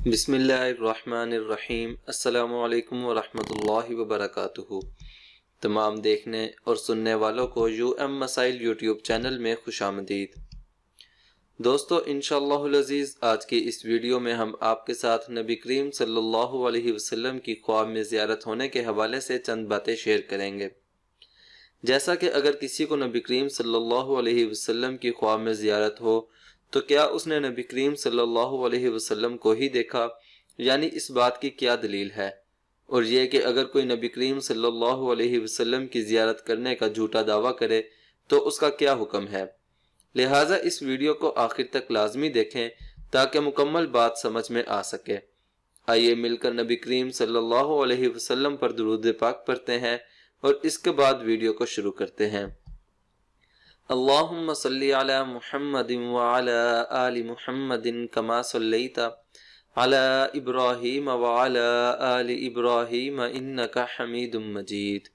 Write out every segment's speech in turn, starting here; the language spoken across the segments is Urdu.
بسم اللہ الرحمن الرحیم۔ السلام علیکم ورحمۃ اللہ وبرکاتہ۔ تمام دیکھنے اور سننے والوں کو مسائل یوٹیوب چینل میں خوش آمدید۔ دوستو انشاءاللہ العزیز آج کی اس ویڈیو میں ہم آپ کے ساتھ نبی کریم صلی اللہ علیہ وسلم کی خواب میں زیارت ہونے کے حوالے سے چند باتیں شیئر کریں گے۔ جیسا کہ اگر کسی کو نبی کریم صلی اللہ علیہ وسلم کی خواب میں زیارت ہو تو کیا اس نے نبی کریم صلی اللہ علیہ وسلم کو ہی دیکھا، یعنی اس بات کی کیا دلیل ہے؟ اور یہ کہ اگر کوئی نبی کریم صلی اللہ علیہ وسلم کی زیارت کرنے کا جھوٹا دعویٰ کرے تو اس کا کیا حکم ہے؟ لہٰذا اس ویڈیو کو آخر تک لازمی دیکھیں تاکہ مکمل بات سمجھ میں آ سکے۔ آئیے مل کر نبی کریم صلی اللہ علیہ وسلم پر درود پاک پڑھتے ہیں اور اس کے بعد ویڈیو کو شروع کرتے ہیں۔ اللہم صلی علی محمد وعلی آل محمد کما صلیت علی ابراہیم وعلی آل ابراہیم انکا حمید مجید۔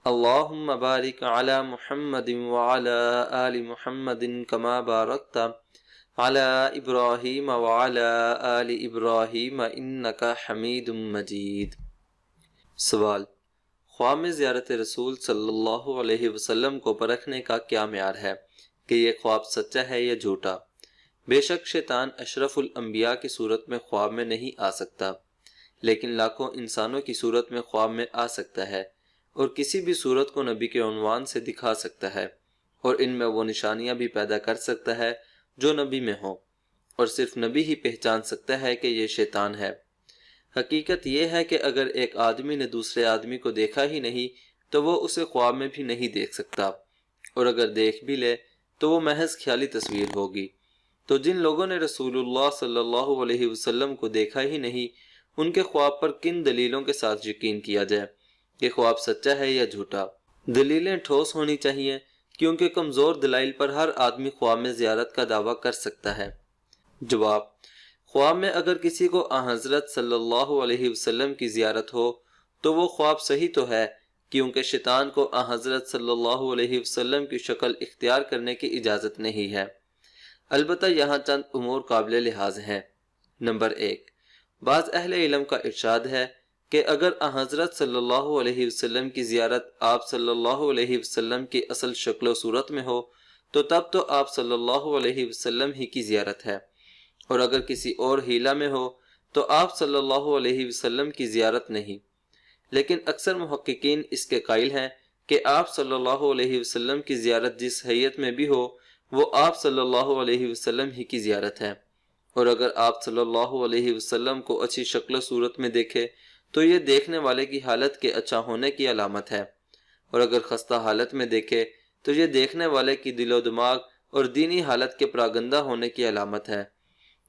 اللہم بارک علی محمد وعلی آل محمد کما بارکت علی ابراہیم وعلی آل ابراہیم انکا حمید مجید۔ سوال: خواب میں زیارت رسول صلی اللہ علیہ وسلم کو پرکھنے کا کیا معیار ہے کہ یہ خواب سچا ہے یا جھوٹا؟ بے شک شیطان اشرف الانبیاء کی صورت میں خواب میں نہیں آ سکتا، لیکن لاکھوں انسانوں کی صورت میں خواب میں آ سکتا ہے اور کسی بھی صورت کو نبی کے عنوان سے دکھا سکتا ہے، اور ان میں وہ نشانیاں بھی پیدا کر سکتا ہے جو نبی میں ہوں، اور صرف نبی ہی پہچان سکتا ہے کہ یہ شیطان ہے۔ حقیقت یہ ہے کہ اگر ایک آدمی نے دوسرے آدمی کو دیکھا ہی نہیں تو وہ اسے خواب میں بھی نہیں دیکھ سکتا، اور اگر دیکھ بھی لے تو وہ محض خیالی تصویر ہوگی۔ تو جن لوگوں نے رسول اللہ صلی اللہ علیہ وسلم کو دیکھا ہی نہیں، ان کے خواب پر کن دلیلوں کے ساتھ یقین کیا جائے کہ خواب سچا ہے یا جھوٹا؟ دلیلیں ٹھوس ہونی چاہیے، کیونکہ کمزور دلائل پر ہر آدمی خواب میں زیارت کا دعویٰ کر سکتا ہے۔ جواب: خواب میں اگر کسی کو حضرت صلی اللہ علیہ وسلم کی زیارت ہو تو وہ خواب صحیح تو ہے، کیونکہ شیطان کو حضرت صلی اللہ علیہ وسلم کی شکل اختیار کرنے کی اجازت نہیں ہے۔ البتہ یہاں چند امور قابل لحاظ ہیں۔ نمبر 1، بعض اہل علم کا ارشاد ہے کہ اگر حضرت صلی اللہ علیہ وسلم کی زیارت آپ صلی اللہ علیہ وسلم کی اصل شکل و صورت میں ہو تو تب تو آپ صلی اللہ علیہ وسلم ہی کی زیارت ہے، اور اگر کسی اور حیلہ میں ہو تو آپ صلی اللہ علیہ وسلم کی زیارت نہیں۔ لیکن اکثر محققین اس کے قائل ہیں کہ آپ صلی اللہ علیہ وسلم کی زیارت جس حیت میں بھی ہو وہ آپ صلی اللہ علیہ وسلم ہی کی زیارت ہے، اور اگر آپ صلی اللہ علیہ وسلم کو اچھی شکل و صورت میں دیکھے تو یہ دیکھنے والے کی حالت کے اچھا ہونے کی علامت ہے، اور اگر خستہ حالت میں دیکھے تو یہ دیکھنے والے کی دل و دماغ اور دینی حالت کے پراگندہ ہونے کی علامت ہے۔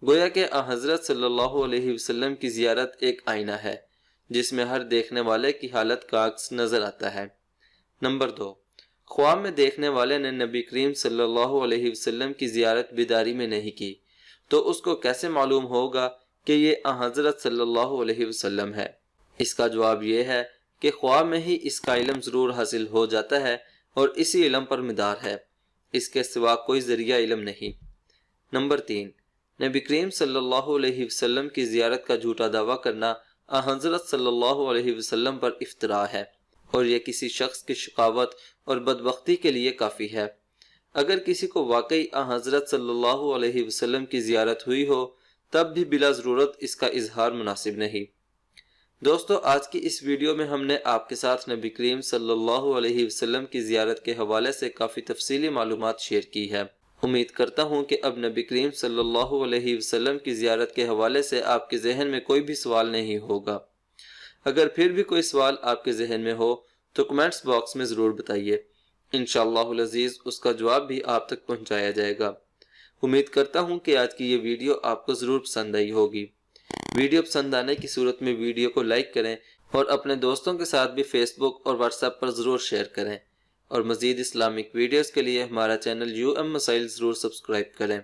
گویا کہ حضرت صلی اللہ علیہ وسلم کی زیارت ایک آئینہ ہے جس میں ہر دیکھنے والے کی حالت کا عکس نظر آتا ہے۔ نمبر 2، خواب میں دیکھنے والے نے نبی کریم صلی اللہ علیہ وسلم کی زیارت بیداری میں نہیں کی تو اس کو کیسے معلوم ہوگا کہ یہ حضرت صلی اللہ علیہ وسلم ہے؟ اس کا جواب یہ ہے کہ خواب میں ہی اس کا علم ضرور حاصل ہو جاتا ہے اور اسی علم پر مدار ہے، اس کے سوا کوئی ذریعہ علم نہیں۔ نمبر 3، نبی کریم صلی اللہ علیہ وسلم کی زیارت کا جھوٹا دعویٰ کرنا حضرت صلی اللہ علیہ وسلم پر افتراء ہے، اور یہ کسی شخص کی شقاوت اور بدبختی کے لیے کافی ہے۔ اگر کسی کو واقعی حضرت صلی اللہ علیہ وسلم کی زیارت ہوئی ہو تب بھی بلا ضرورت اس کا اظہار مناسب نہیں۔ دوستو آج کی اس ویڈیو میں ہم نے آپ کے ساتھ نبی کریم صلی اللہ علیہ وسلم کی زیارت کے حوالے سے کافی تفصیلی معلومات شیئر کی ہے۔ امید کرتا ہوں کہ اب نبی کریم صلی اللہ علیہ وسلم کی زیارت کے حوالے سے آپ کے ذہن میں کوئی بھی سوال نہیں ہوگا۔ اگر پھر بھی کوئی سوال آپ کے ذہن میں ہو تو کمنٹس باکس میں ضرور بتائیے، انشاءاللہ العزیز اس کا جواب بھی آپ تک پہنچایا جائے گا۔ امید کرتا ہوں کہ آج کی یہ ویڈیو آپ کو ضرور پسند آئی ہوگی۔ ویڈیو پسند آنے کی صورت میں ویڈیو کو لائک کریں اور اپنے دوستوں کے ساتھ بھی فیس بک اور واٹس ایپ پر ضرور شیئر کریں، اور مزید اسلامک ویڈیوز کے لیے ہمارا چینل مسائل ضرور سبسکرائب کریں۔